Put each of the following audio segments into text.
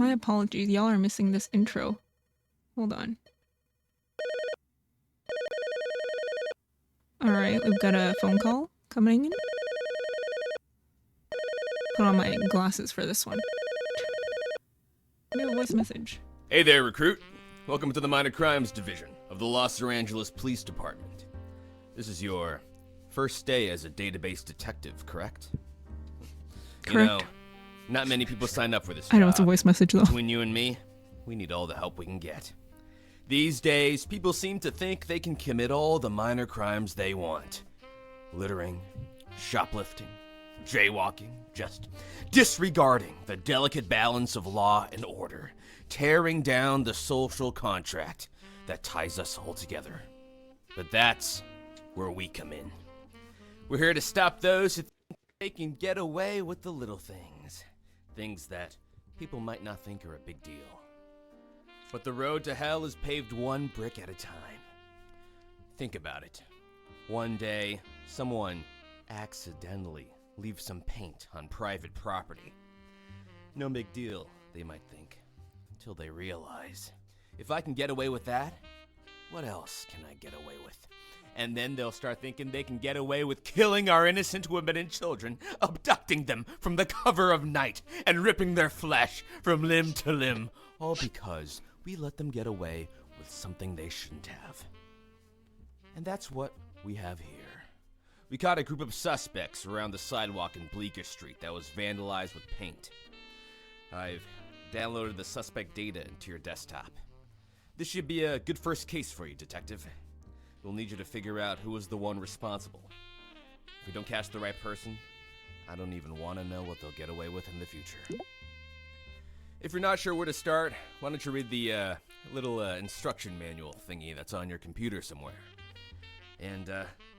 My apologies, y'all are missing this intro. Hold on. Alright, we've got a phone call coming in. Put on my glasses for this one. New voice message. Hey there, recruit. Welcome to the Minor Crimes Division of the Los Angeles Police Department. This is your first day as a database detective, correct? Correct. You know, not many people sign up for this job. I know it's a voice message though. Between you and me, we need all the help we can get. These days, people seem to think they can commit all the minor crimes they want. Littering, shoplifting, jaywalking, just disregarding the delicate balance of law and order, tearing down the social contract that ties us all together. But that's where we come in. We're here to stop those who think they can get away with the little things. Things that people might not think are a big deal. But the road to hell is paved one brick at a time. Think about it. One day, someone accidentally leaves some paint on private property. No big deal, they might think, until they realize, if I can get away with that, what else can I get away with? And then they'll start thinking they can get away with killing our innocent women and children, abducting them from the cover of night, and ripping their flesh from limb to limb, all because we let them get away with something they shouldn't have. And that's what we have here. We caught a group of suspects around the sidewalk in Bleecker Street that was vandalized with paint. I've downloaded the suspect data into your desktop. This should be a good first case for you, Detective. We'll need you to figure out who was the one responsible. If we don't catch the right person, I don't even want to know what they'll get away with in the future. If you're not sure where to start, why don't you read the little instruction manual thingy that's on your computer somewhere. And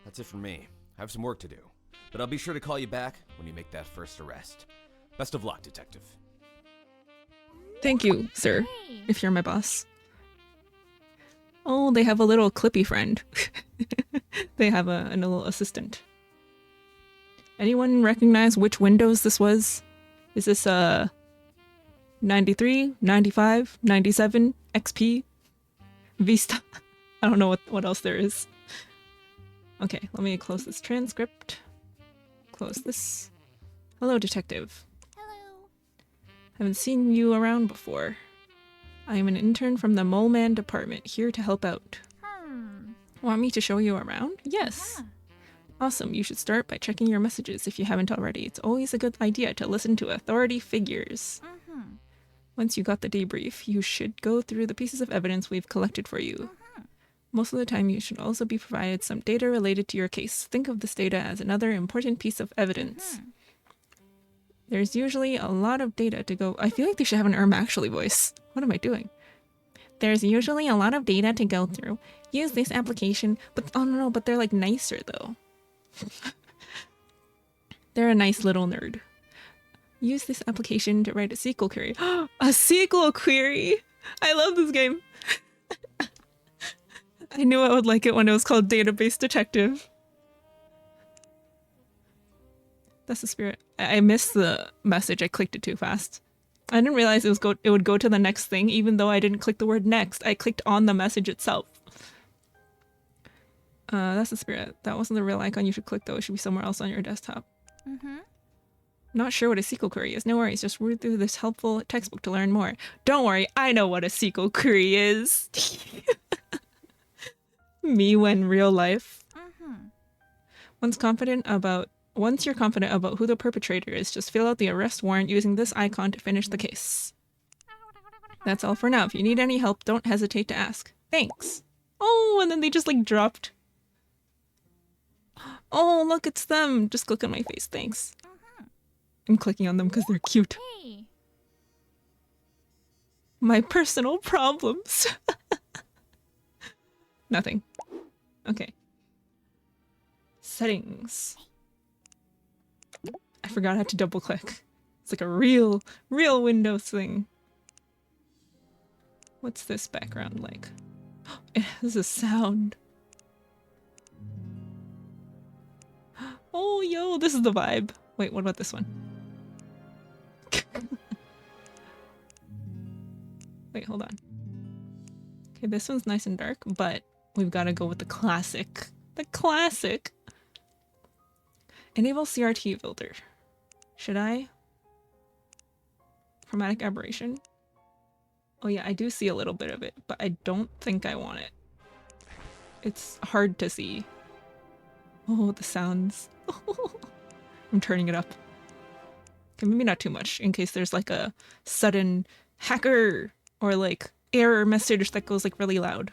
that's it from me. I have some work to do, but I'll be sure to call you back when you make that first arrest. Best of luck, Detective. Thank you, sir, if you're my boss. Oh, they have a little clippy friend. They have a little assistant. Anyone recognize which Windows this was? Is this 93, 95, 97, XP, Vista? I don't know what else there is. Okay, let me close this transcript. Close this. Hello, detective. Hello. Haven't seen you around before. I am an intern from the Mole Man department, here to help out. Want me to show you around? Yes. Yeah. Awesome, you should start by checking your messages if you haven't already. It's always a good idea to listen to authority figures. Once you got the debrief, you should go through the pieces of evidence we've collected for you. Most of the time, you should also be provided some data related to your case. Think of this data as another important piece of evidence. There's usually a lot of data to go... I feel like they should have an Actually voice. What am I doing? There's usually a lot of data to go through. Use this application, but... Oh no, but they're like nicer though. They're a nice little nerd. Use this application to write a SQL query. A SQL query! I love this game. I knew I would like it when it was called Database Detective. That's the spirit. I missed the message. I clicked it too fast. I didn't realize it would go to the next thing, even though I didn't click the word next. I clicked on the message itself. That's the spirit. That wasn't the real icon you should click though. It should be somewhere else on your desktop. Not sure what a SQL query is. No worries. Just read through this helpful textbook to learn more. Don't worry. I know what a SQL query is. Me when real life. Once you're confident about who the perpetrator is, just fill out the arrest warrant using this icon to finish the case. That's all for now. If you need any help, don't hesitate to ask. Thanks. Oh, and then they just like dropped. Oh, look, it's them. Just click on my face. Thanks. I'm clicking on them because they're cute. Hey. My personal problems. Nothing. Okay. Settings. I forgot I had to double click. It's like a real Windows thing. What's this background like? It has a sound. Oh, yo, this is the vibe. Wait, what about this one? Wait, hold on. Okay, this one's nice and dark, but we've got to go with the classic. The classic. Enable CRT filter. Should I? Chromatic aberration. Oh yeah, I do see a little bit of it, but I don't think I want it. It's hard to see. Oh, the sounds. I'm turning it up. Okay, maybe not too much, in case there's like a sudden hacker or like error message that goes like really loud.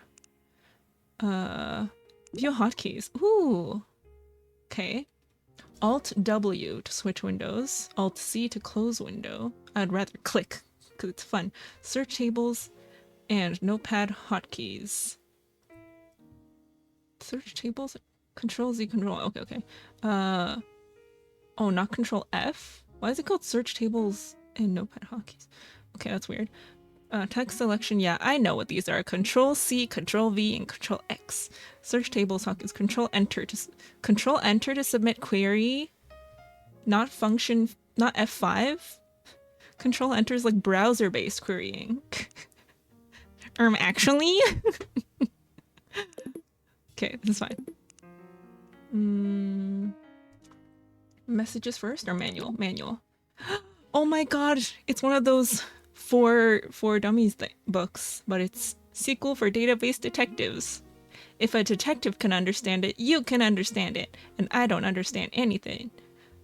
View hotkeys. Ooh. Okay. Alt W to switch windows. Alt C to close window. I'd rather click because it's fun. Search tables and notepad hotkeys. Search tables. Control Z, control. Okay, okay. Oh, not control F? Why is it called search tables and notepad hotkeys? Okay, that's weird. Text selection, yeah, I know what these are. Control C, Control V, and Control X. Search tables hotkeys. Control Enter to submit query. Not function, not F5. Control Enter is like browser-based querying. Actually? Okay, this is fine. Messages first or manual? Manual. Oh my god, it's one of those for dummies books, but it's sequel for database detectives. If a detective can understand it, you can understand it, and I don't understand anything.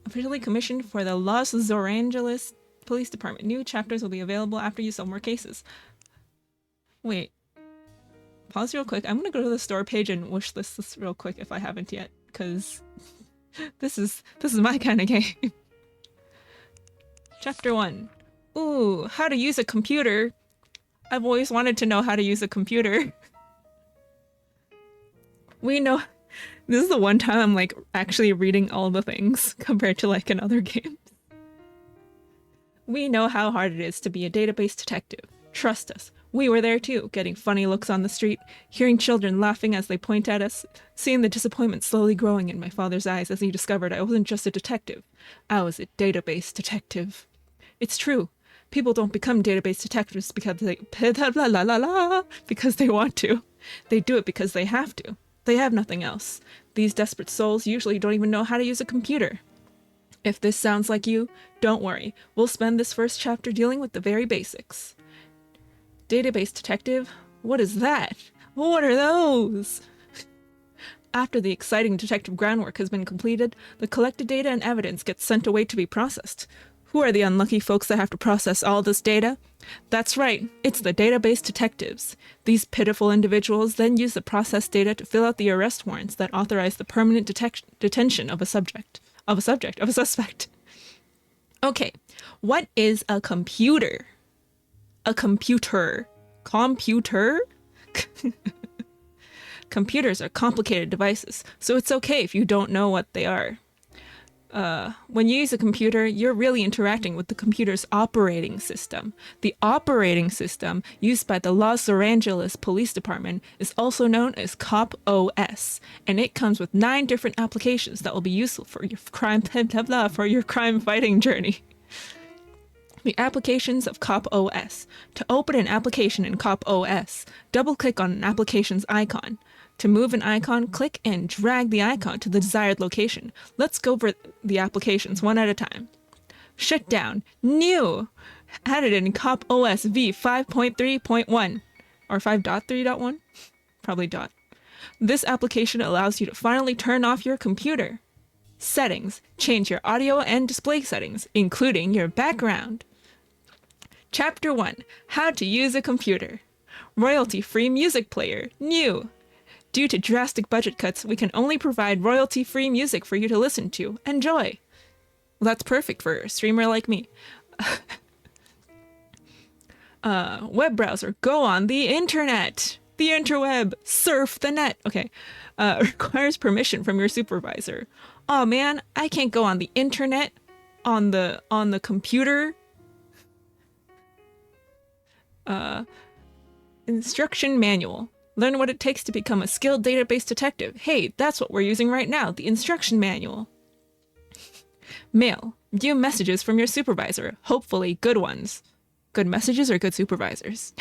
Officially commissioned for the Los Angeles Police Department. New chapters will be available after you solve more cases. Wait. Pause real quick. I'm gonna go to the store page and wish list this real quick if I haven't yet, because this is my kind of game. Chapter 1. Ooh, how to use a computer. I've always wanted to know how to use a computer. We know. This is the one time I'm like actually reading all the things compared to like in other games. We know how hard it is to be a database detective. Trust us. We were there too, getting funny looks on the street, hearing children laughing as they point at us, seeing the disappointment slowly growing in my father's eyes as he discovered I wasn't just a detective. I was a database detective. It's true. People don't become database detectives because they want to. They do it because they have to. They have nothing else. These desperate souls usually don't even know how to use a computer. If this sounds like you, don't worry. We'll spend this first chapter dealing with the very basics. Database detective? What is that? What are those? After the exciting detective groundwork has been completed, the collected data and evidence gets sent away to be processed. Who are the unlucky folks that have to process all this data? That's right, it's the database detectives. These pitiful individuals then use the processed data to fill out the arrest warrants that authorize the permanent detention of a suspect. Okay, what is a computer? A computer. Computer? Computers are complicated devices, so it's okay if you don't know what they are. When you use a computer, you're really interacting with the computer's operating system. The operating system used by the Los Angeles Police Department is also known as COP OS, and it comes with 9 different applications that will be useful for your crime fighting journey. The applications of COP OS. To open an application in COP OS, double-click on an application's icon. To move an icon, click and drag the icon to the desired location. Let's go over the applications one at a time. Shutdown. New. Added in COP OS v 5.3.1. Or 5.3.1? Probably dot. This application allows you to finally turn off your computer. Settings. Change your audio and display settings, including your background. Chapter 1. How to use a computer. Royalty-free music player. New. Due to drastic budget cuts, we can only provide royalty-free music for you to listen to. Enjoy! Well, that's perfect for a streamer like me. Web browser. Go on the internet! The interweb! Surf the net! Okay. Requires permission from your supervisor. Oh man, I can't go on the internet on the computer. Instruction manual. Learn what it takes to become a skilled database detective. Hey, that's what we're using right now, the instruction manual. Mail. View messages from your supervisor, hopefully good ones. Good messages are good supervisors.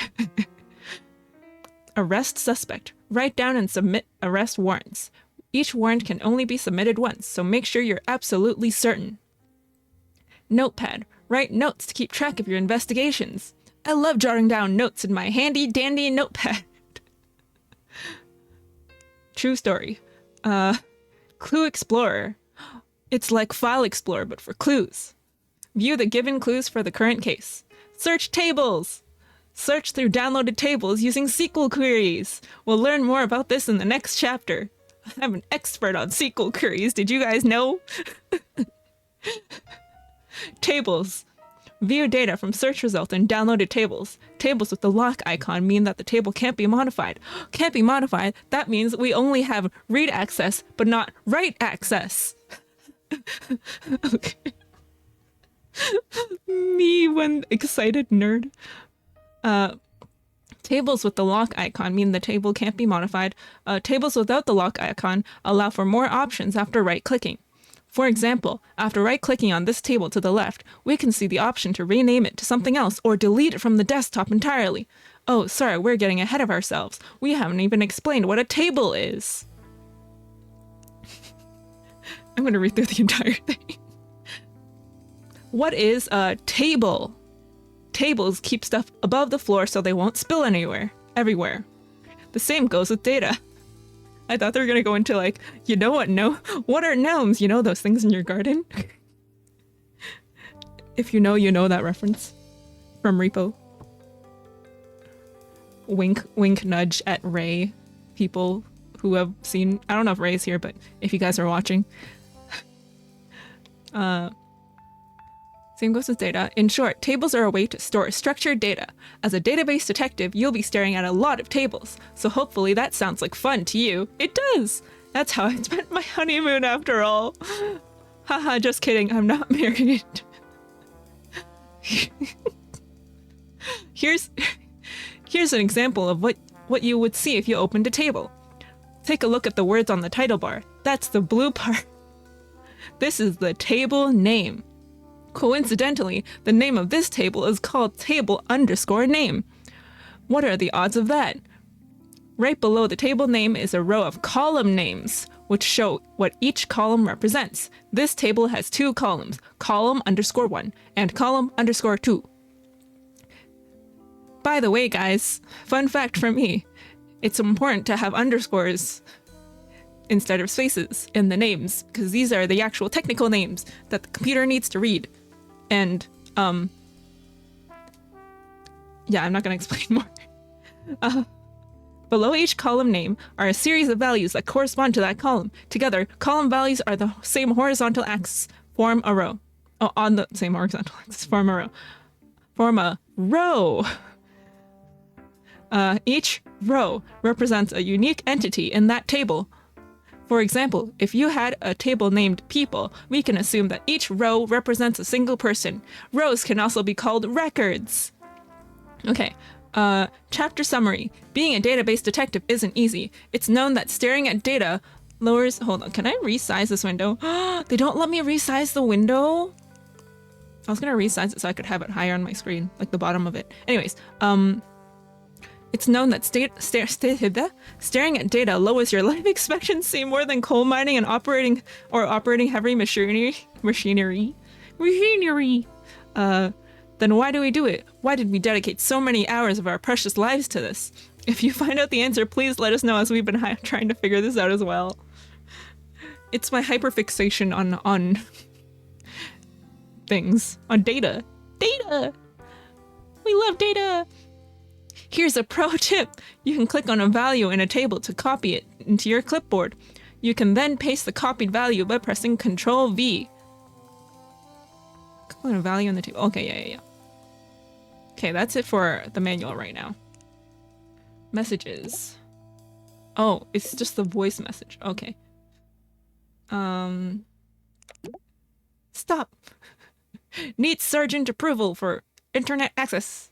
Arrest suspect. Write down and submit arrest warrants. Each warrant can only be submitted once, so make sure you're absolutely certain. Notepad. Write notes to keep track of your investigations. I love jotting down notes in my handy dandy notepad. True story. Clue Explorer. It's like File Explorer, but for clues. View the given clues for the current case. Search tables. Search through downloaded tables using SQL queries. We'll learn more about this in the next chapter. I'm an expert on SQL queries. Did you guys know? Tables. View data from search results in downloaded tables. Tables with the lock icon mean that the table can't be modified. Can't be modified? That means we only have read access, but not write access. Okay. Me, one excited nerd. Tables with the lock icon mean the table can't be modified. Tables without the lock icon allow for more options after right-clicking. For example, after right-clicking on this table to the left, we can see the option to rename it to something else or delete it from the desktop entirely. Oh, sorry, we're getting ahead of ourselves. We haven't even explained what a table is. I'm going to read through the entire thing. What is a table? Tables keep stuff above the floor so they won't spill everywhere. The same goes with data. I thought they were gonna go into like, you know what? No, what are gnomes? You know those things in your garden? If you know that reference from Repo. Wink, wink, nudge at Ray. People who have seen. I don't know if Ray's here, but if you guys are watching. Same goes with data. In short, tables are a way to store structured data. As a database detective, you'll be staring at a lot of tables, so hopefully that sounds like fun to you. It does! That's how I spent my honeymoon after all. Haha, just kidding, I'm not married. Here's an example of what you would see if you opened a table. Take a look at the words on the title bar. That's the blue part. This is the table name. Coincidentally, the name of this table is called table_name. What are the odds of that? Right below the table name is a row of column names, which show what each column represents. This table has 2 columns, column_1 and column_2. By the way, guys, fun fact from me, it's important to have underscores instead of spaces in the names, because these are the actual technical names that the computer needs to read. And, yeah, I'm not gonna explain more. Below each column name are a series of values that correspond to that column. Together, column values are the same horizontal axis, form a row. Oh, on the same horizontal axis, form a row. Form a row! Each row represents a unique entity in that table. For example, if you had a table named people, we can assume that each row represents a single person. Rows can also be called records. Okay, chapter summary. Being a database detective isn't easy. It's known that staring at data lowers... Hold on, can I resize this window? They don't let me resize the window? I was gonna resize it so I could have it higher on my screen, like the bottom of it. Anyways, it's known that staring at data lowers your life expectancy more than coal mining and operating heavy machinery. Then why do we do it? Why did we dedicate so many hours of our precious lives to this? If you find out the answer, please let us know, as we've been trying to figure this out as well. It's my hyperfixation on things, on data. Data! We love data! Here's a pro tip. You can click on a value in a table to copy it into your clipboard. You can then paste the copied value by pressing Ctrl+V. Click on a value in the table. Okay, yeah. Okay, that's it for the manual right now. Messages. Oh, it's just the voice message. Okay. Stop. Needs Sergeant approval for internet access.